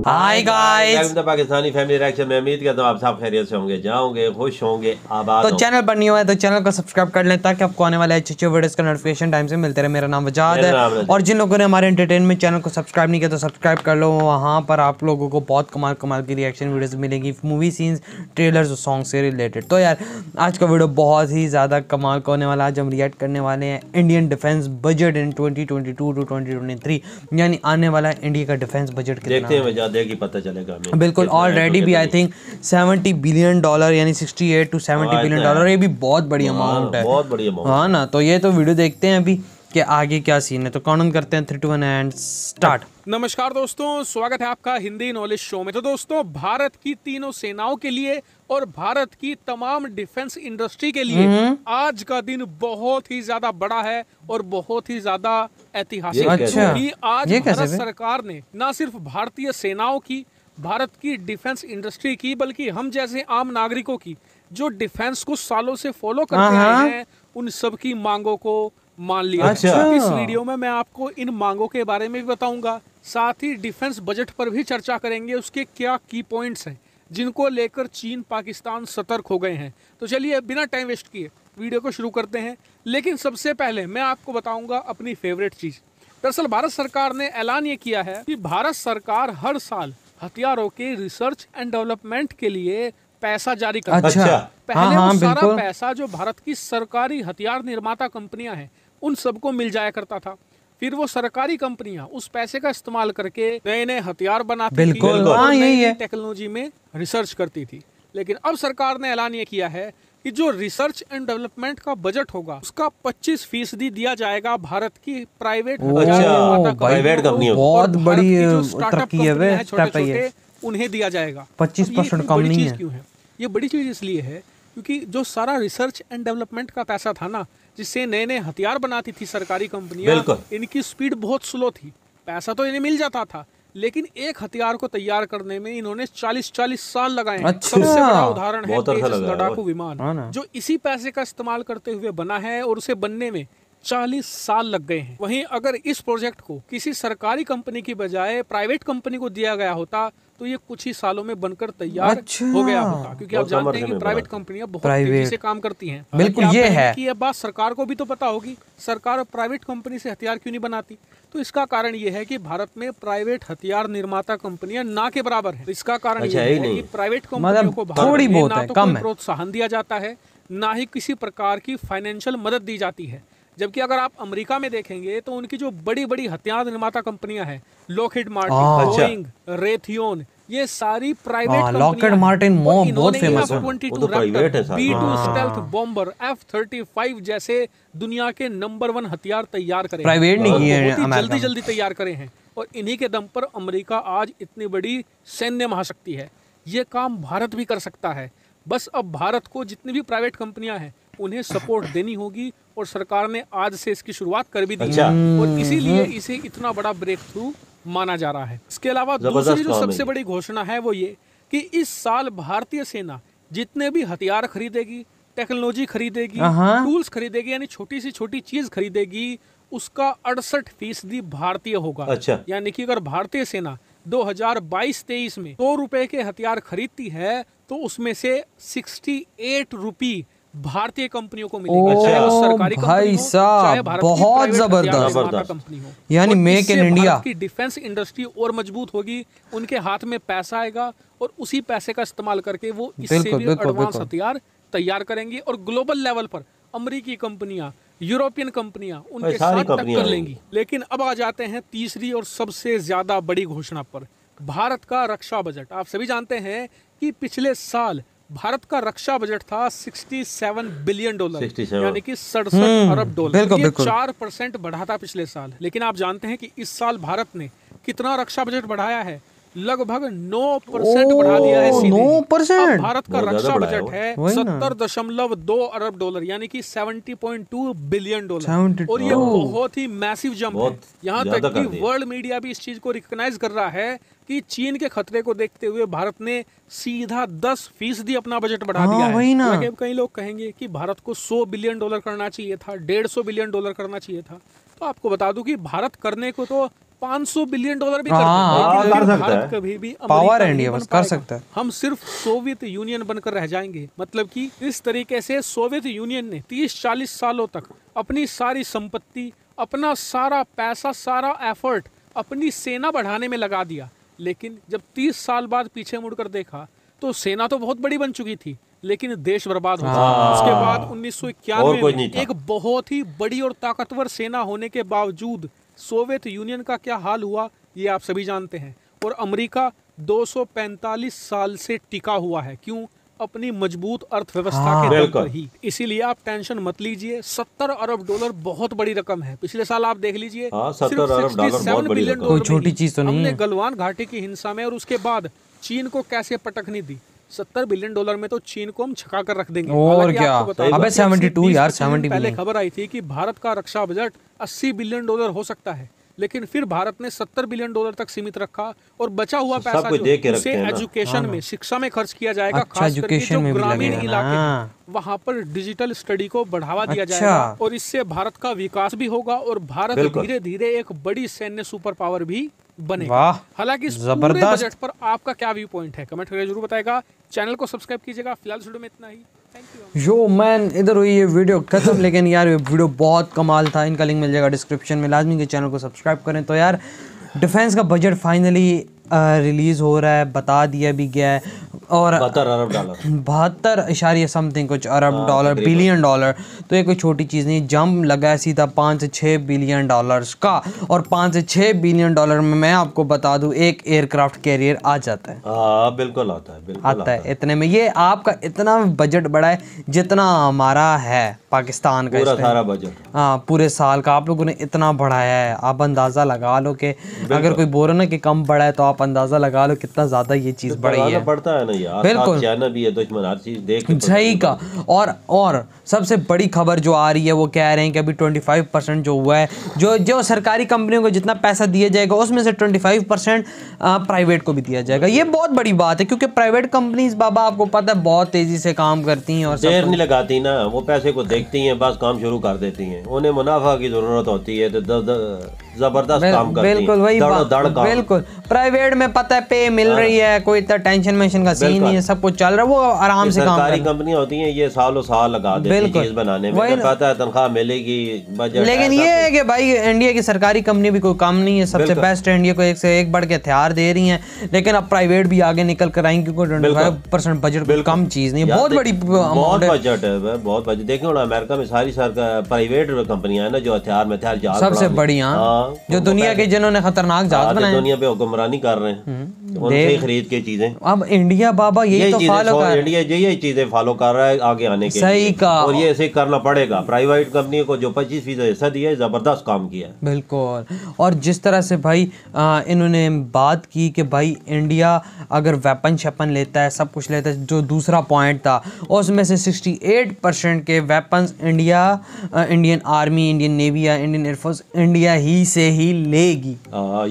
Hi guys, Pakistani family reaction में उम्मीद करता हूँ आप सब खैरियत से होंगे, जाओगे खुश होंगे, आबाद तो होंगे। चैनल पर नहीं हुआ है तो चैनल को सब्सक्राइब कर लें ताकि आपको आने वाले अच्छे वीडियोस का नोटिफिकेशन टाइम से मिलते रहे। मेरा नाम वजाद है और जिन लोगों ने हमारे एंटरटेनमेंट चैनल को सब्सक्राइब नहीं किया तो सब्सक्राइब कर लो। वहाँ पर आप लोगों को बहुत कमाल की रिएक्शन वीडियोस मिलेंगी, मूवी सीन्स, ट्रेलर्स और सॉन्ग से रिलेटेड। तो यार आज का वीडियो बहुत ही ज़्यादा कमाल का होने वाला है। आज हम रिएक्ट करने वाले हैं Indian defence budget in 2022 to 2023, यानी आने वाला इंडिया का डिफेंस बजट देखते हैं वजाद है कि पता चलेगा हमें। बिल्कुल, ऑलरेडी भी आई थिंक $70 बिलियन यानी 68 to 70 बिलियन डॉलर, ये भी बहुत बड़ी अमाउंट है, बहुत बड़ी अमाउंट। हाँ ना। तो ये तो वीडियो देखते हैं अभी कि आगे क्या सीन है। तो काउंट करते हैं 3 2 1 एंड स्टार्ट। नमस्कार दोस्तों, स्वागत है आपका हिंदी नॉलेज शो में। तो दोस्तों, भारत की तीनों सेनाओं के लिए और भारत की तमाम डिफेंस इंडस्ट्री के लिए आज का दिन बहुत ही ज्यादा बड़ा है और बहुत ही ज्यादा ऐतिहासिक है, क्योंकि आज भारत सरकार ने न सिर्फ भारतीय सेनाओं की, भारत की डिफेंस इंडस्ट्री की, बल्कि हम जैसे आम नागरिकों की जो डिफेंस को सालों से फॉलो करते आए हैं, उन सब की मांगों को मान लिया। इस वीडियो में मैं आपको इन मांगों के बारे में भी बताऊंगा, साथ ही डिफेंस बजट पर भी चर्चा करेंगे, उसके क्या की पॉइंट्स हैं जिनको लेकर चीन पाकिस्तान सतर्क हो गए हैं। तो चलिए बिना टाइम वेस्ट किए वीडियो को शुरू करते हैं। लेकिन सबसे पहले मैं आपको बताऊंगा अपनी फेवरेट चीज। दरअसल भारत सरकार ने ऐलान ये किया है कि भारत सरकार हर साल हथियारों के रिसर्च एंड डेवलपमेंट के लिए पैसा जारी करती है। पहले वो सारा पैसा जो भारत की सरकारी हथियार निर्माता कंपनियां हैं उन सबको मिल जाया करता था। फिर वो सरकारी कंपनियां उस पैसे का इस्तेमाल करके नए नए हथियार बनाती थी और नई टेक्नोलॉजी में रिसर्च करती थी। लेकिन अब सरकार ने ऐलान ये किया है कि जो रिसर्च एंड डेवलपमेंट का बजट होगा उसका 25% दिया जाएगा भारत की प्राइवेट कंपनियों, बहुत बड़ी तरक्की है, छोटे उन्हें दिया जाएगा। 25% कम नहीं है। क्यों है ये बड़ी चीज? इसलिए है क्योंकि जो सारा रिसर्च एंड डेवलपमेंट का पैसा था ना, जिससे नए नए हथियार बनाती थी सरकारी कंपनियां, इनकी स्पीड बहुत स्लो थी। पैसा तो इन्हें मिल जाता था, लेकिन एक हथियार को तैयार करने में इन्होंने 40 साल लगाए। सबसे बड़ा उदाहरण है तेजस लड़ाकू विमान, जो इसी पैसे का इस्तेमाल करते हुए बना है और उसे बनने में 40 साल लग गए हैं। वहीं अगर इस प्रोजेक्ट को किसी सरकारी कंपनी की बजाय प्राइवेट कंपनी को दिया गया होता तो ये कुछ ही सालों में बनकर तैयार हो गया होता, क्योंकि आप जानते हैं कि प्राइवेट कंपनियां बहुत तेजी से काम करती हैं। बिल्कुल, ये है कि ये बात सरकार को भी तो पता होगी, सरकार प्राइवेट कंपनी से हथियार क्यों नहीं बनाती? तो इसका कारण ये है कि भारत में प्राइवेट हथियार निर्माता कंपनियां ना के बराबर है। इसका कारण ये है कि प्राइवेट कंपनियों को भारत में ना तो प्रोत्साहन दिया जाता है, ना ही किसी प्रकार की फाइनेंशियल मदद दी जाती है। जबकि अगर आप अमेरिका में देखेंगे तो उनकी जो बड़ी बड़ी हथियार निर्माता कंपनियां हैं, लॉकहीड मार्टिन, बोइंग, रेथियोन, ये सारी प्राइवेट लॉकहीड मार्टिन बहुत फेमस है, F-22 Raptor, B-2 stealth bomber, F-35 जैसे दुनिया के नंबर 1 हथियार तैयार करे, प्राइवेट नहीं किए, जल्दी तैयार करे हैं। और इन्हीं के दम पर अमेरिका आज इतनी बड़ी सैन्य महाशक्ति है। ये काम भारत भी कर सकता है। बस अब भारत को जितनी भी प्राइवेट कंपनियां हैं उन्हें सपोर्ट देनी होगी, और सरकार ने आज से इसकी शुरुआत कर भी दी है, और इसीलिए इसे इतना बड़ा ब्रेक थ्रू माना जा रहा है। इसके अलावा दूसरी जो सबसे बड़ी घोषणा है वो ये कि इस साल भारतीय सेना जितने भी हथियार खरीदेगी, टेक्नोलॉजी खरीदेगी, टूल्स खरीदेगी, यानी छोटी सी छोटी चीज खरीदेगी, उसका 68% भारतीय होगा। यानी कि अगर भारतीय सेना 2022-23 में ₹100 के हथियार खरीदती है तो उसमें से 68 रुपये भारतीय कंपनियों को मिलेगा, चाहे वो सरकारी कंपनी हो, चाहे भारत बहुत जबरदस्त कंपनी हो। यानी मेक इन इंडिया की डिफेंस इंडस्ट्री और मजबूत होगी, उनके हाथ में पैसा आएगा और उसी पैसे का इस्तेमाल करके वो इससे भी एडवांस हथियार तैयार करेंगे, और ग्लोबल लेवल पर अमेरिकी कंपनियां, यूरोपियन कंपनियां उनके साथ टक्कर लेंगी। लेकिन अब आ जाते हैं तीसरी और सबसे ज्यादा बड़ी घोषणा पर, भारत का रक्षा बजट। आप सभी जानते हैं कि पिछले साल भारत का रक्षा बजट था $67 बिलियन, यानी कि 67 अरब डॉलर। ये 4% बढ़ा था पिछले साल। लेकिन आप जानते हैं कि इस साल भारत ने कितना रक्षा बजट बढ़ाया है? लगभग 9% बढ़ा दिया है सीधे। 9%? भारत का रक्षा बजट है $70.2 अरब, यानी कि $70.2 बिलियन। और ये बहुत ही मैसिव जंप है। यहाँ तक कि वर्ल्ड मीडिया भी इस चीज को रिकॉग्नाइज कर रहा है कि चीन के खतरे को देखते हुए भारत ने सीधा 10% अपना बजट बढ़ा दिया है। कई लोग कहेंगे कि भारत को $100 बिलियन करना चाहिए था, $150 बिलियन करना चाहिए था। तो आपको बता दूं कि भारत करने को तो $500 बिलियन भी हाँ, करते हैं, कर लेकिन सकता है। भारत कभी भी पावर अमेरिका इंडिया नहीं बस बन कर पाएगा। सकता है। हम सिर्फ सोवियत यूनियन बनकर रह जाएंगे। मतलब कि इस तरीके से सोवियत यूनियन ने 30-40 सालों तक अपनी सारी संपत्ति, अपना सारा पैसा, सारा एफर्ट अपनी सेना बढ़ाने में लगा दिया, लेकिन जब 30 साल बाद पीछे मुड़कर देखा तो सेना तो बहुत बड़ी बन चुकी थी, लेकिन देश बर्बाद हो गया। उसके बाद और 1991 कोई में नहीं था। एक बहुत ही बड़ी और ताकतवर सेना होने के बावजूद सोवियत यूनियन का क्या हाल हुआ ये आप सभी जानते हैं। और अमेरिका 245 साल से टिका हुआ है, क्यों? अपनी मजबूत अर्थव्यवस्था के दम बिल्कुल। पर ही। इसीलिए आप टेंशन मत लीजिए। $70 अरब बहुत बड़ी रकम है। पिछले साल आप देख लीजिए, हाँ, सिर्फ 70 अरब डॉलर बहुत $67 बड़ी बिलियन रकम। कोई में छोटी ही चीज तो नहीं हमने है। गलवान घाटी की हिंसा में और उसके बाद चीन को कैसे पटकनी दी। $70 बिलियन में तो चीन को हम छका कर रख देंगे। और हालांकि क्या? आपको बता अबे दूं कि 72 यार, 20-25 दिन 70 पहले बिलियन। खबर आई थी कि भारत का रक्षा बजट $80 बिलियन हो सकता है, लेकिन फिर भारत ने $70 बिलियन तक सीमित रखा और बचा हुआ सब पैसा कुछ जो दे के उसे रखते हैं ना। एजुकेशन में, शिक्षा में खर्च किया जाएगा। अच्छा, खास करके education जो में भी ग्रामीण लगेगा इलाके ना। हैं वहाँ पर डिजिटल स्टडी को बढ़ावा दिया अच्छा। जाएगा और इससे भारत का विकास भी होगा और भारत बिल्कुल। धीरे धीरे एक बड़ी सैन्य सुपर पावर भी बनेगा। वाह, हालांकि इस पूरे जबरदस्त। बजट पर आपका क्या व्यू पॉइंट है, कमेंट करके जरूर बताएगा। चैनल को सब्सक्राइब कीजिएगा। फिलहाल वीडियो में इतना ही। Thank you. यो मैन, इधर हुई ये वीडियो खत्म, लेकिन यार ये वीडियो बहुत कमाल था। इनका लिंक मिल जाएगा डिस्क्रिप्शन में, लाजमी के चैनल को सब्सक्राइब करें। तो यार डिफेंस का बजट फाइनली रिलीज़ हो रहा है, बता दिया भी गया है। और 72 अरब डॉलर 72 समथिंग कुछ अरब डॉलर, तकरीबन। Billion dollar. तो ये कोई छोटी चीज़ नहीं, जंप लगा है सीधा 5 से 6 बिलियन डॉलर्स का। और 5 से 6 बिलियन डॉलर में मैं आपको बता दूं एक एयरक्राफ्ट कैरियर आ जाता है। हाँ बिल्कुल आता है, बिल्कुल आता है इतने में। ये आपका इतना बजट बड़ा है जितना हमारा है पाकिस्तान का। पूरा इस पे। सारा बजट। हाँ, पूरे साल का आप लोगों ने इतना बढ़ाया है। आप अंदाज़ा लगा लो कि अगर कोई बोल रहा ना कि कम बढ़ा है, तो आप अंदाज़ा लगा लो कितना ज़्यादा ये चीज़ बढ़ी है। पड़ता है ना यार, बिल्कुल। चाइना भी है, दुश्मन हर चीज देख के सही का। और सबसे बड़ी खबर जो आ रही है वो कह रहे हैं कि अभी 25% जो हुआ है, जो सरकारी कंपनियों को जितना पैसा दिया जाएगा उसमें से 25% प्राइवेट को भी दिया जाएगा। ये बहुत बड़ी बात है, क्योंकि प्राइवेट कंपनीज बाबा आपको पता है बहुत तेजी से काम करती हैं और देर नहीं लगाती ना, वो पैसे को देखती हैं, बस काम शुरू कर देती हैं। उन्हें मुनाफा की जरूरत होती है तो जबरदस्त काम करती हैं। बिल्कुल वही दड़ बात। दड़ काम। बिल्कुल, प्राइवेट में पता है पे मिल रही है, कोई इतना टेंशन मेंशन का सीन नहीं है, सब कुछ चल रहा है, वो आराम से काम कर सरकारी रहे हैं। कंपनियां होती हैं, ये सालों साल लगा देती हैं बिल्कुल। चीज बनाने में, वही तो पता है तनख्वाह मिलेगी, बजट। लेकिन ये है कि भाई इंडिया की सरकारी कंपनी भी कोई कम नहीं है, सबसे बेस्ट है। इंडिया को एक से एक बढ़ के हथियार दे रही हैं, लेकिन अब प्राइवेट भी आगे निकल कर आएंगे, क्योंकि 25% बजट कोई कम चीज नहीं है, बहुत बड़ी बहुत बजट है, बहुत बजट। देखिए ना अमेरिका में सारी प्राइवेट कंपनियां हैं ना जो हथियार में जहाज सबसे बड़ी, हाँ, जो दुनिया के जिन्होंने खतरनाक जहाज बनाए, दुनिया पे हुक्मरानी कर रहे हैं, उनसे ही खरीद के चीजें। अब इंडिया बाबा यही तो फॉलो कर रहा है। इंडिया यही चीजें फॉलो कर रहा है आगे आने के सही लिए। का। और ये ऐसे करना पड़ेगा। प्राइवेट कंपनी को जो 25% हिस्सा दिया है, जबरदस्त काम किया है। बिल्कुल। और जिस तरह से भाई इन्होंने बात की कि भाई इंडिया अगर वेपन शपन लेता है, सब कुछ लेता है, जो दूसरा पॉइंट था उसमें से 68% के weapons Indian army, Indian navy या इंडियन एयरफोर्स इंडिया ही से ही लेगी।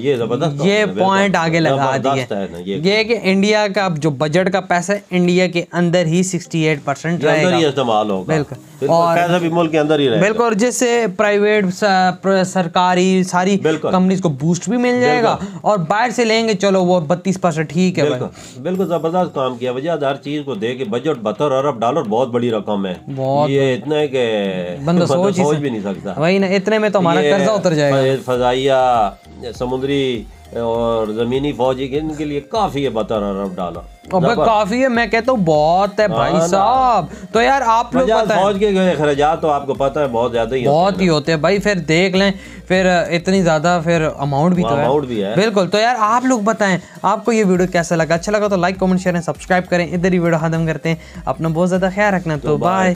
ये जबरदस्त ये पॉइंट आगे लगा दिए। ये कि इंडिया का जो बजट का पैसा है इंडिया के अंदर ही 68% रहेगा, इस्तेमाल होगा। बिल्कुल। और पैसा भी मुल्क के अंदर ही रहेगा। बिल्कुल, जिससे प्राइवेट सरकारी सारी कंपनीज को बूस्ट भी मिल जाएगा। और बाहर से लेंगे चलो वो 32% ठीक है भाई। बिल्कुल जबरदस्त काम किया। वजह हर चीज को दे के बजट 72 अरब डॉलर बहुत बड़ी रकम है। ये इतना है कि बंदा सोच भी नहीं सकता। वही ना, इतने में तो हमारा कर्जा उतर जाएगा। फजाइया, समुद्री और जमीनी फौज इनके लिए काफी है 72 अरब डॉलर। अबे काफी है, मैं कहता हूँ बहुत है भाई साहब। तो यार आप लोग फौज के खर्चात तो आपको पता है बहुत ज्यादा ही बहुत ही होते हैं भाई। फिर देख लें, फिर इतनी ज्यादा फिर अमाउंट भी तो है। बिल्कुल। तो यार आप लोग बताएं आपको ये वीडियो कैसा लगा। अच्छा लगा तो लाइक कमेंट शेयर सब्सक्राइब करें। इधर ही वीडियो खत्म करते हैं। अपना बहुत ज्यादा ख्याल रखना। तो बाय।